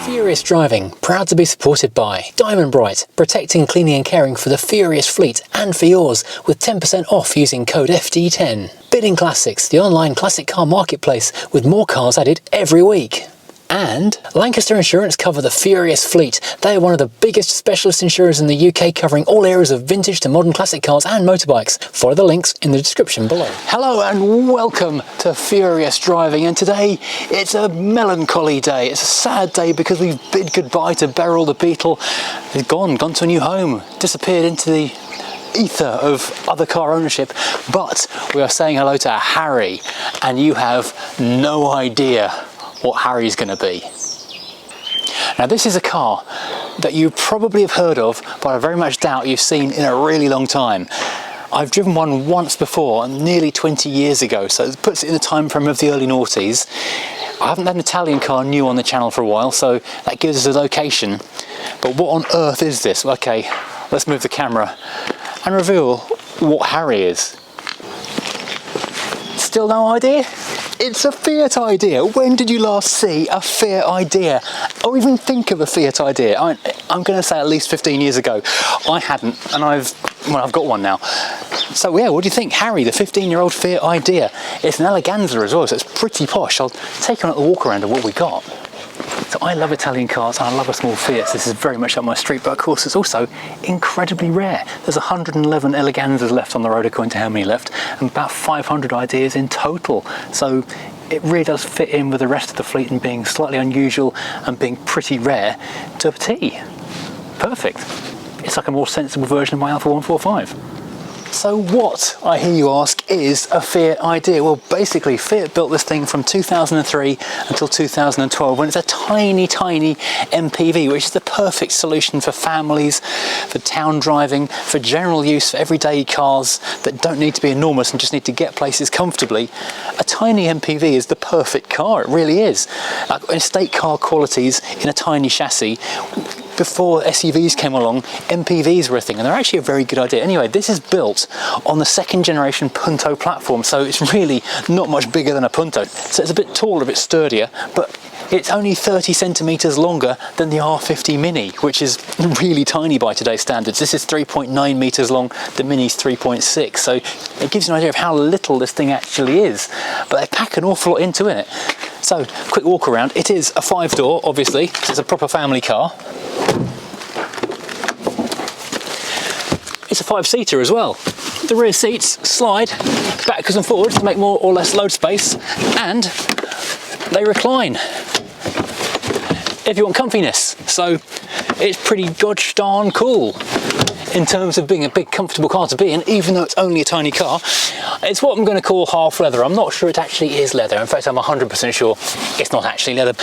Furious Driving, proud to be supported by Diamond Bright, protecting, cleaning and caring for the Furious fleet and for yours with 10% off using code FD10. Bidding Classics, the online classic car marketplace with more cars added every week. And Lancaster Insurance cover the Furious fleet. They are one of the biggest specialist insurers in the UK, covering all areas of vintage to modern classic cars and motorbikes. Follow the links in the description below. Hello and welcome to Furious Driving, and today it's a melancholy day. It's a sad day because we've bid goodbye to Beryl the Beetle. He's gone to a new home, disappeared into the ether of other car ownership, but we are saying hello to Harry, and you have no idea what Harry's going to be. Now, this is a car that you probably have heard of, but I very much doubt you've seen in a really long time. I've driven one once before, nearly 20 years ago, so it puts it in the time frame of the early noughties. I haven't had an Italian car new on the channel for a while, so that gives us a location. But what on earth is this? Okay, let's move the camera and reveal what Harry is. Still no idea? It's a Fiat Idea. When did you last see a Fiat Idea? Or even think of a Fiat Idea? I'm going to say at least 15 years ago. I hadn't, and I've got one now. So yeah, what do you think? Harry, the 15-year-old Fiat Idea. It's an Eleganza as well, so it's pretty posh. I'll take on a walk around of what we got. So I love Italian cars, and I love a small Fiat. This is very much up my street, but of course it's also incredibly rare. There's 111 Eleganzas left on the road, according to how many left, and about 500 Ideas in total. So it really does fit in with the rest of the fleet and being slightly unusual and being pretty rare to a T. Perfect. It's like a more sensible version of my Alfa 145. So what, I hear you ask, is a Fiat Idea? Well, basically Fiat built this thing from 2003 until 2012, when it's a tiny MPV, which is the perfect solution for families, for town driving, for general use, for everyday cars that don't need to be enormous and just need to get places comfortably. A tiny MPV is the perfect car, it really is. Like estate car qualities in a tiny chassis. Before SUVs came along, MPVs were a thing, and they're actually a very good idea. Anyway, this is built on the second generation Punto platform, so it's really not much bigger than a Punto. So it's a bit taller, a bit sturdier, but it's only 30 centimetres longer than the R50 Mini, which is really tiny by today's standards. This is 3.9 metres long, the Mini's 3.6, so it gives you an idea of how little this thing actually is. But they pack an awful lot into it. So, quick walk around. It is a 5-door, obviously, so it's a proper family car. It's a 5-seater as well. The rear seats slide backwards and forwards to make more or less load space, and they recline if you want comfiness. So it's pretty gosh darn cool in terms of being a big comfortable car to be in, even though it's only a tiny car. It's what I'm going to call half leather. I'm not sure it actually is leather. In fact, I'm 100% sure it's not actually leather,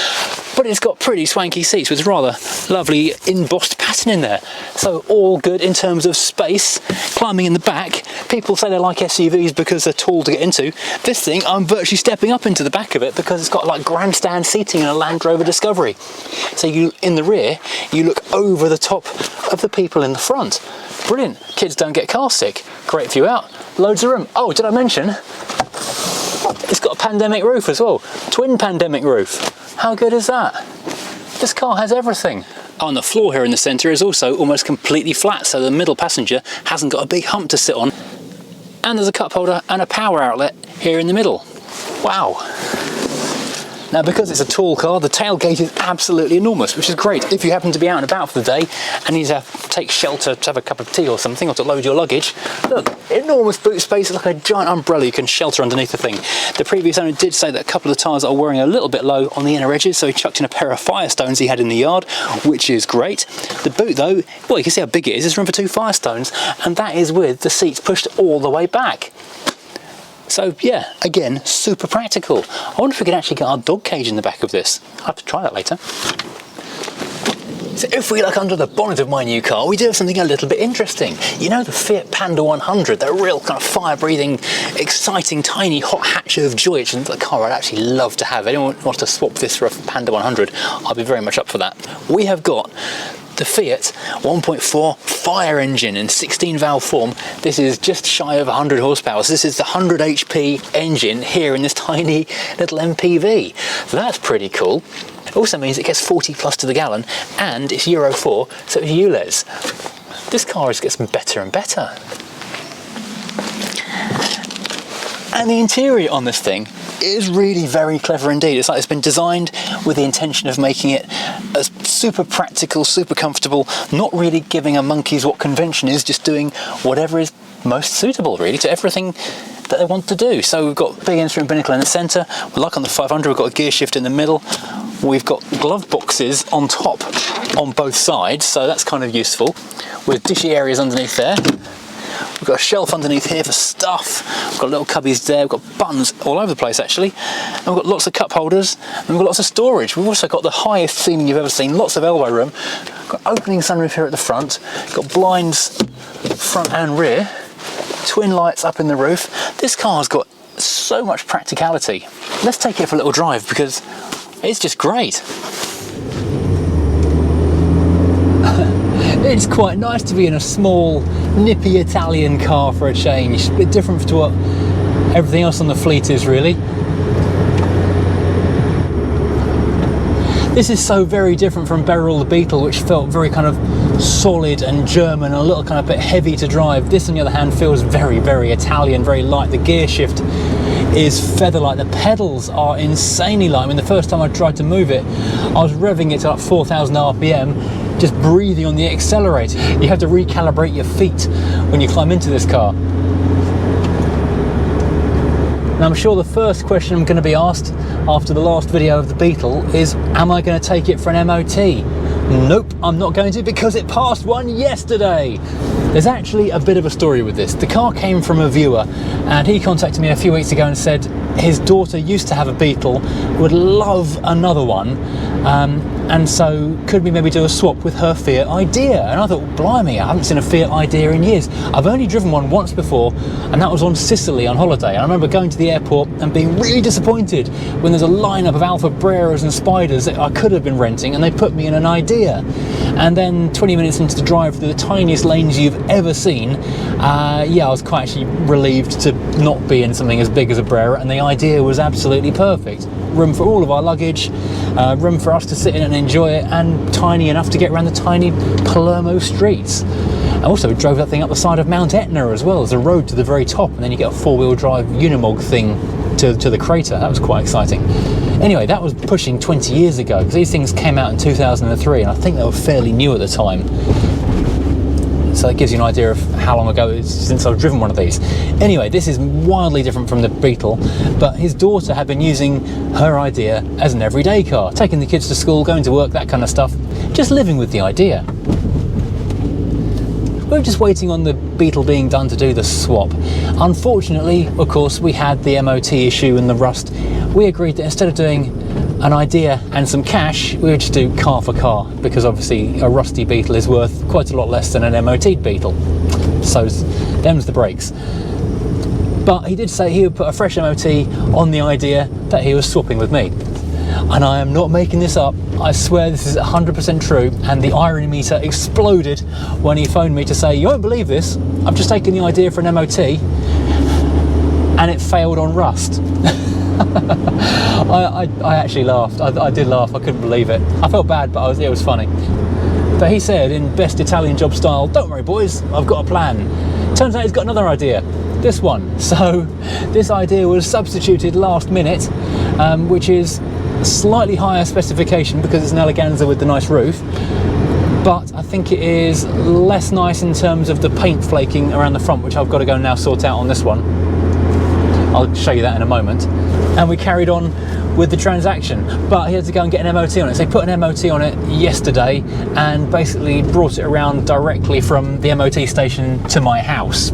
but it's got pretty swanky seats with rather lovely embossed pattern in there. So all good in terms of space. Climbing in the back, people say they like SUVs because they're tall to get into. This thing, I'm virtually stepping up into the back of it because it's got like grandstand seating in a Land Rover Discovery. So you, in the rear, you look over the top of the people in the front. Brilliant. Kids don't get car sick. Great view out. Loads of room. Oh, did I mention it's got a pandemic roof as well? Twin pandemic roof. How good is that? This car has everything. On the floor here in the centre is also almost completely flat, so the middle passenger hasn't got a big hump to sit on. And there's a cup holder and a power outlet here in the middle. Wow. Now, because it's a tall car, the tailgate is absolutely enormous, which is great if you happen to be out and about for the day and need to take shelter to have a cup of tea or something, or to load your luggage. Look, enormous boot space, like a giant umbrella you can shelter underneath the thing. The previous owner did say that a couple of the tyres are wearing a little bit low on the inner edges, so he chucked in a pair of Firestones he had in the yard, which is great. The boot though, well, you can see how big it is. There's room for 2 Firestones, and that is with the seats pushed all the way back. So yeah, again, super practical. I wonder if we can actually get our dog cage in the back of this. I'll have to try that later. So if we look under the bonnet of my new car, we do have something a little bit interesting. You know the Fiat Panda 100, that real kind of fire-breathing, exciting, tiny hot hatch of joy, which is the car I'd actually love to have. Anyone wants to swap this for a Panda 100, I'll be very much up for that. We have got the Fiat 1.4 fire engine in 16-valve form. This is just shy of 100 horsepower. So this is the 100 HP engine here in this tiny little MPV. So that's pretty cool. It also means it gets 40 plus to the gallon, and it's Euro 4, so it's ULEZ. This car is getting better and better. And the interior on this thing is really very clever indeed. It's like it's been designed with the intention of making it as super practical, super comfortable, not really giving a monkey's what convention is, just doing whatever is most suitable really to everything that they want to do. So we've got big instrument binnacle in the centre, like on the 500 we've got a gear shift in the middle, we've got glove boxes on top on both sides, so that's kind of useful, with dishy areas underneath there. We've got a shelf underneath here for stuff, we've got little cubbies there, we've got buttons all over the place actually, and we've got lots of cup holders, and we've got lots of storage. We've also got the highest ceiling you've ever seen, lots of elbow room, got opening sunroof here at the front, got blinds front and rear, twin lights up in the roof. This car's got so much practicality. Let's take it for a little drive because it's just great. It's quite nice to be in a small, nippy Italian car for a change. A bit different to what everything else on the fleet is really. This is so very different from Beryl the Beetle, which felt very kind of solid and German, a little kind of bit heavy to drive. This on the other hand feels very, very Italian, very light. The gear shift is feather-light. The pedals are insanely light. I mean, the first time I tried to move it, I was revving it to like 4,000 RPM, just breathing on the accelerator. You have to recalibrate your feet when you climb into this car. Now I'm sure the first question I'm going to be asked after the last video of the Beetle is, am I going to take it for an MOT? Nope, I'm not going to, because it passed one yesterday. There's actually a bit of a story with this. The car came from a viewer and he contacted me a few weeks ago and said his daughter used to have a Beetle, would love another one, and so could we maybe do a swap with her Fiat Idea? And I thought, blimey, I haven't seen a Fiat Idea in years. I've only driven one once before, and that was on Sicily on holiday. And I remember going to the airport and being really disappointed when there's a lineup of Alfa Breras and Spiders that I could have been renting, and they put me in an Idea. And then 20 minutes into the drive through the tiniest lanes you've ever seen, yeah, I was quite actually relieved to not be in something as big as a Brera, and the Idea was absolutely perfect. Room for all of our luggage, room for us to sit in and enjoy it, and tiny enough to get around the tiny Palermo streets. I also drove that thing up the side of Mount Etna as well. There's a road to the very top, and then you get a four-wheel drive Unimog thing to the crater. That was quite exciting. Anyway, that was pushing 20 years ago, because these things came out in 2003, and I think they were fairly new at the time. So that gives you an idea of how long ago it's since I've driven one of these. Anyway, this is wildly different from the Beetle, but his daughter had been using her Idea as an everyday car, taking the kids to school, going to work, that kind of stuff, just living with the Idea. We were just waiting on the Beetle being done to do the swap. Unfortunately, of course, we had the MOT issue and the rust. We agreed that instead of doing an Idea and some cash, we would just do car for car, because obviously a rusty Beetle is worth quite a lot less than an MOT Beetle. So them's the breaks. But he did say he would put a fresh MOT on the Idea that he was swapping with me. And I am not making this up, I swear this is 100% true, and the irony meter exploded when he phoned me to say, you won't believe this, I've just taken the Idea for an MOT and it failed on rust. I actually laughed. I did laugh. I couldn't believe it. I felt bad, but it was funny. But he said in best Italian job style, don't worry boys, I've got a plan. Turns out he's got another Idea, this one. So this Idea was substituted last minute, which is slightly higher specification because it's an Eleganza with the nice roof, but I think it is less nice in terms of the paint flaking around the front, which I've got to go and now sort out on this one. I'll show you that in a moment. And we carried on with the transaction, but he had to go and get an MOT on it. So he put an MOT on it yesterday and basically brought it around directly from the MOT station to my house.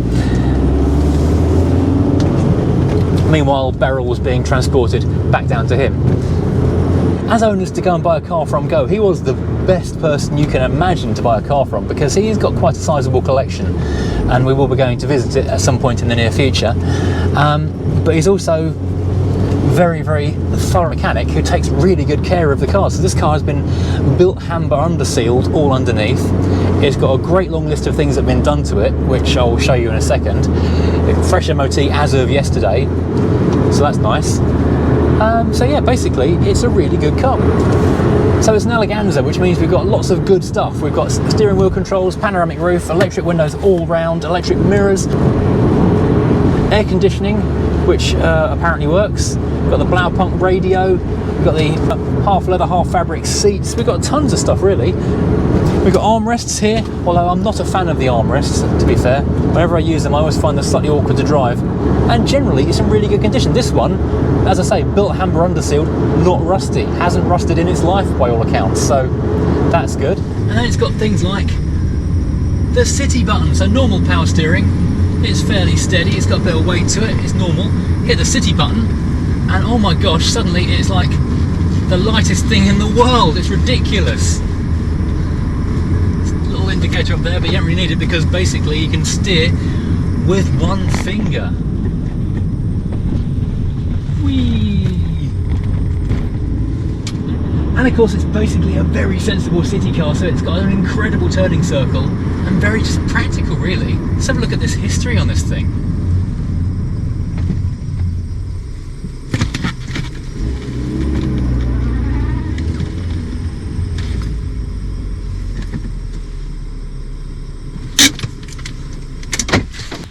Meanwhile, Beryl was being transported back down to him. As owners to go and buy a car from go, he was the best person you can imagine to buy a car from, because he's got quite a sizable collection and we will be going to visit it at some point in the near future. But he's also very, very thorough mechanic who takes really good care of the car. So this car has been built Hamber undersealed all underneath. It's got a great long list of things that have been done to it, which I'll show you in a second. Fresh MOT as of yesterday, so that's nice. So yeah, basically it's a really good car. So it's an Eleganza, which means we've got lots of good stuff. We've got steering wheel controls, panoramic roof, electric windows all round, electric mirrors, air conditioning, which apparently works. We've got the Blaupunkt radio, we've got the half leather, half fabric seats. We've got tons of stuff really. We've got armrests here, although I'm not a fan of the armrests, to be fair. Whenever I use them, I always find them slightly awkward to drive. And generally, it's in really good condition. This one, as I say, built hammer undersealed, not rusty. Hasn't rusted in its life by all accounts, so that's good. And then it's got things like the city button, so normal power steering. It's fairly steady, it's got a bit of weight to it, it's normal. Hit the city button, and oh my gosh, suddenly it's like the lightest thing in the world. It's ridiculous. Indicator up there, but you don't really need it because basically you can steer with one finger. Whee! And of course it's basically a very sensible city car, so it's got an incredible turning circle and very just practical really. Let's have a look at this history on this thing.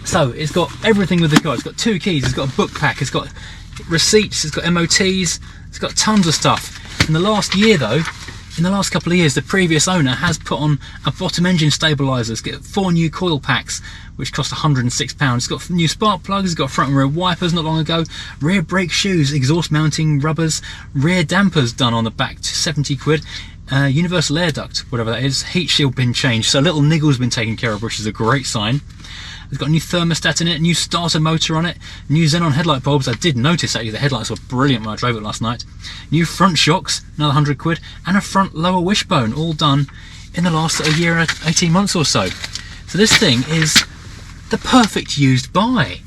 So it's got everything with the car. It's got 2 keys, it's got a book pack, it's got receipts, it's got MOTs, it's got tons of stuff. In the last year though, in the last couple of years, the previous owner has put on a bottom engine stabiliser. It's got 4 new coil packs, which cost £106. It's got new spark plugs, it's got front and rear wipers not long ago, rear brake shoes, exhaust mounting rubbers, rear dampers done on the back to 70 quid. Universal air duct, whatever that is, heat shield been changed, so a little niggle's been taken care of, which is a great sign. It's got a new thermostat in it, new starter motor on it, new xenon headlight bulbs. I did notice actually the headlights were brilliant when I drove it last night. New front shocks, another 100 quid, and a front lower wishbone, all done in the last year, 18 months or so. So this thing is the perfect used buy.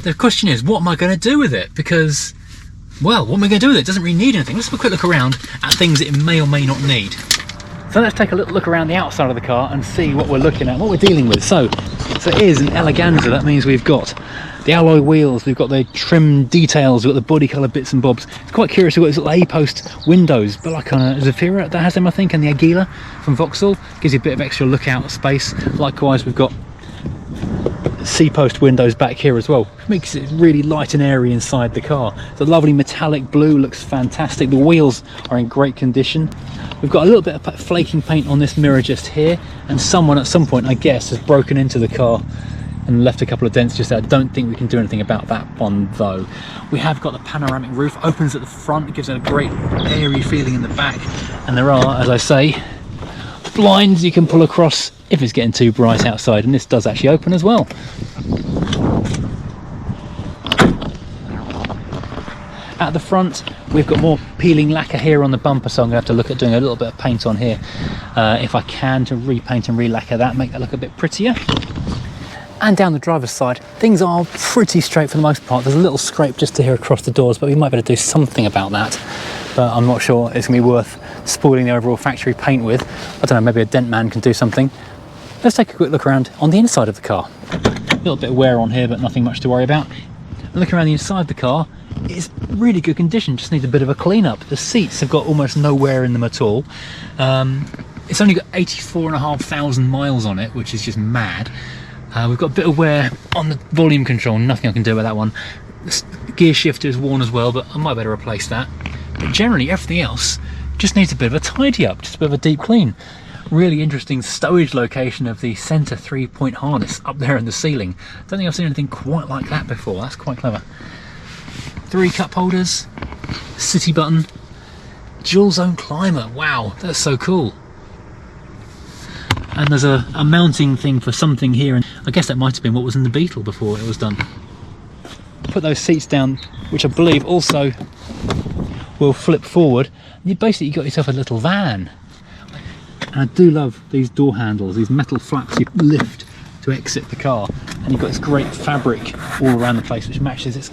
The question is, what am I going to do with it? Because, well, what am I going to do with it? It doesn't really need anything. Let's have a quick look around at things it may or may not need. So let's take a little look around the outside of the car and see what we're looking at, what we're dealing with. So it is an Eleganza. That means we've got the alloy wheels, we've got the trim details, we've got the body colour bits and bobs. It's quite curious, we've got these little A-post windows, but like on a Zafira that has them, I think, and the Aguila from Vauxhall gives you a bit of extra lookout space. Likewise, we've got C-post windows back here as well. It makes it really light and airy inside the car. It's a lovely metallic blue, looks fantastic. The wheels are in great condition. We've got a little bit of flaking paint on this mirror just here, and someone at some point, I guess, has broken into the car and left a couple of dents just there. I don't think we can do anything about that one though. We have got the panoramic roof, opens at the front, it gives it a great airy feeling in the back, and there are, as I say, blinds you can pull across if it's getting too bright outside, and this does actually open as well. At the front, we've got more peeling lacquer here on the bumper, so I'm going to have to look at doing a little bit of paint on here if I can, to repaint and re-lacquer that, make that look a bit prettier. And down the driver's side, things are pretty straight for the most part. There's a little scrape just to here across the doors, but we might be able to do something about that. But I'm not sure it's going to be worth spoiling the overall factory paint with. I don't know, maybe a dent man can do something. Let's take a quick look around on the inside of the car. A little bit of wear on here, but nothing much to worry about. And looking around the inside of the car, it's really good condition, just needs a bit of a clean up. The seats have got almost no wear in them at all. It's only got 84,500 miles on it, which is just mad. We've got a bit of wear on the volume control, nothing I can do about that one. The gear shifter is worn as well, but I might better replace that. But generally everything else just needs a bit of a tidy up, just a bit of a deep clean. Really interesting stowage location of the centre 3-point harness up there in the ceiling. Don't think I've seen anything quite like that before. That's quite clever. 3 cup holders, city button, dual zone climber. Wow, that's so cool. And there's a mounting thing for something here, and I guess that might have been what was in the Beetle before it was done. Put those seats down, which I believe also will flip forward. You basically got yourself a little van. And I do love these door handles, these metal flaps you lift to exit the car, and you've got this great fabric all around the place which matches this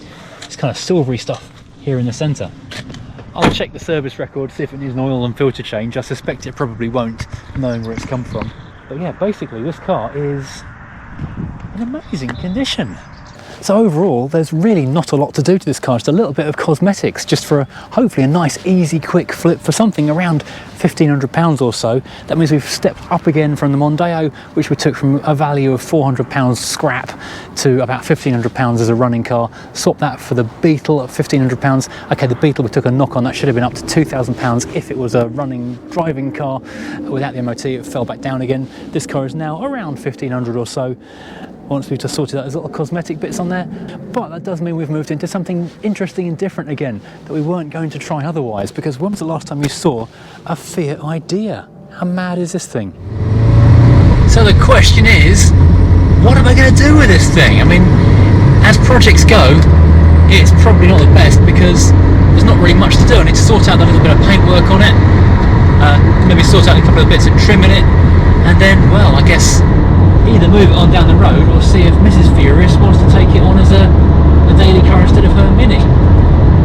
kind of silvery stuff here in the centre. I'll check the service record, see if it needs an oil and filter change. I suspect it probably won't, knowing where it's come from. But yeah, basically this car is in amazing condition. So overall, there's really not a lot to do to this car, just a little bit of cosmetics, just for hopefully a nice, easy, quick flip for something around £1,500 or so. That means we've stepped up again from the Mondeo, which we took from a value of £400 scrap to about £1,500 as a running car. Swap that for the Beetle at £1,500. Okay, the Beetle we took a knock on, that should have been up to £2,000 if it was a running, driving car. Without the MOT, it fell back down again. This car is now around £1,500 or so, once we've just sorted out those little cosmetic bits on there. But that does mean we've moved into something interesting and different again that we weren't going to try otherwise, because when was the last time you saw a Fiat Idea? How mad is this thing? So the question is, what am I going to do with this thing? I mean, as projects go, it's probably not the best because there's not really much to do. I need to sort out a little bit of paintwork on it, maybe sort out a couple of bits of trim in it, and then, well, I guess either move it on down the road or see if Mrs. Furious wants to take it on as a daily car instead of her Mini,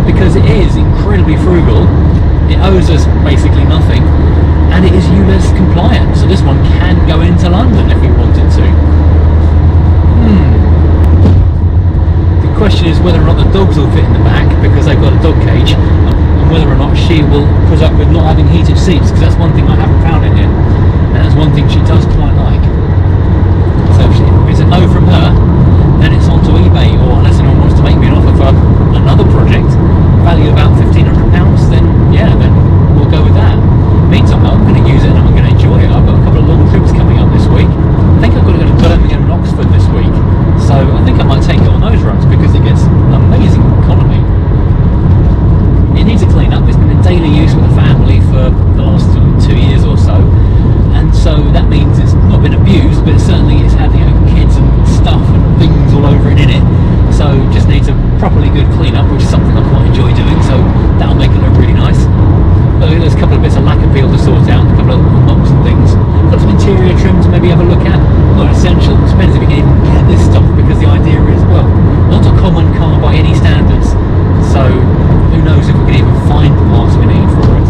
because it is incredibly frugal, it owes us basically nothing, and it is ULEZ compliant, so this one can go into London if we wanted to. The question is whether or not the dogs will fit in the back, because they've got a dog cage, and whether or not she will put up with not having heated seats, because that's one thing I haven't found in here, and that's one thing she does quite like. So if it's a no from her, then it's on to eBay, or unless anyone wants to make me an offer for another project valued about £1,500, then yeah, then we'll go with that. Meantime, I'm going to use it and I'm going to enjoy it. I've got a couple of long trips coming up this week. I think I've got to go to Birmingham and Oxford this week, so I think I might take it on those runs because it gets amazing economy. It needs a clean up. It's been in daily use with the family for the last 2 years or so, and so that means it's not been abused, but certainly it's had, you know, kids and stuff and things all over it in it, so it just needs a properly good clean up, which is something I quite enjoy doing, so that'll make it look really nice. But there's a couple of bits of lacquer peel to sort out, a couple of knobs and things. Got some interior trim to maybe have a look at. Not essential, it depends if you can even get this stuff, because the idea is, well, not a common car by any standards, so who knows if we can even find the parts we need for it.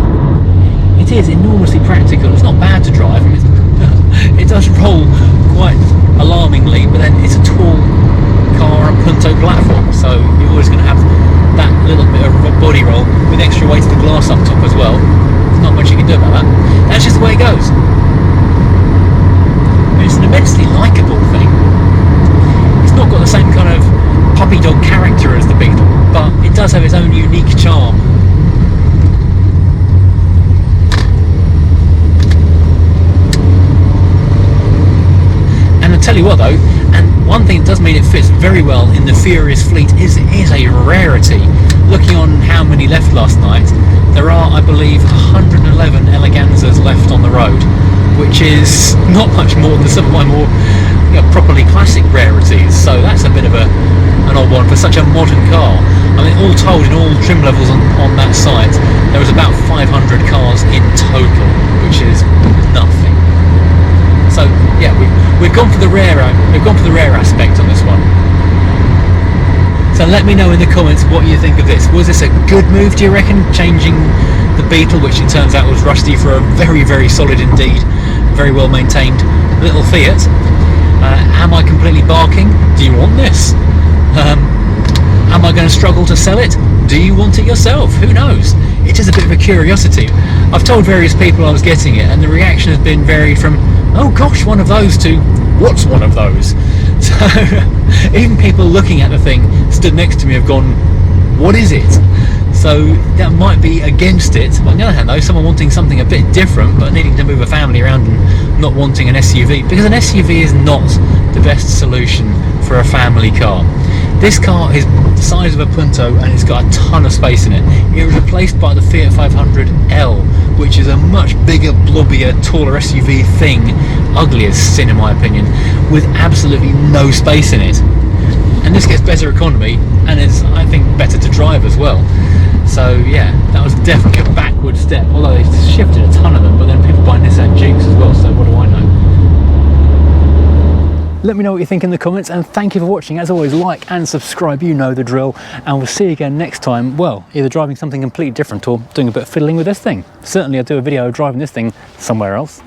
It is enormously practical. It's not bad to drive. I mean, it does roll quite alarmingly, but then it's a tall car on a Punto platform, so you're always going to have that little bit of body roll with extra weight of the glass up top as well. There's not much you can do about that. That's just the way it goes. I mean, it's an immensely likeable thing. It's not got the same kind of puppy dog character as the Beetle, but it does have its own unique charm. Tell you what though, and one thing that does mean it fits very well in the Furious fleet is it is a rarity. Looking on how many left last night, there are, I believe, 111 Eleganzas left on the road, which is not much more than some of my more, you know, properly classic rarities. So that's a bit of an odd one for such a modern car. I mean, all told, in all trim levels on that site, there was about 500 cars in total, which is nothing. So yeah, we've gone for the rare aspect on this one. So let me know in the comments what you think of this. Was this a good move, do you reckon, changing the Beetle, which it turns out was rusty, for a very, very solid indeed, very well maintained little Fiat? Am I completely barking? Do you want this? Am I going to struggle to sell it? Do you want it yourself? Who knows? It is a bit of a curiosity. I've told various people I was getting it, and the reaction has been varied from, oh gosh, one of those, to what's one of those? So even people looking at the thing stood next to me have gone, what is it? So that might be against it. But on the other hand though, someone wanting something a bit different but needing to move a family around and not wanting an SUV, because an SUV is not the best solution for a family car. This car is the size of a Punto and it's got a ton of space in it. It was replaced by the Fiat 500L, which is a much bigger, blobbier, taller SUV thing, ugly as sin in my opinion, with absolutely no space in it. And this gets better economy and is, I think, better to drive as well. So yeah, that was definitely a backward step, although they shifted a ton of them, but then people buy Nissan Dukes as well, so what do I know? Let me know what you think in the comments, and thank you for watching. As always, like and subscribe, you know the drill, and we'll see you again next time, well, either driving something completely different or doing a bit of fiddling with this thing. Certainly I'll do a video of driving this thing somewhere else.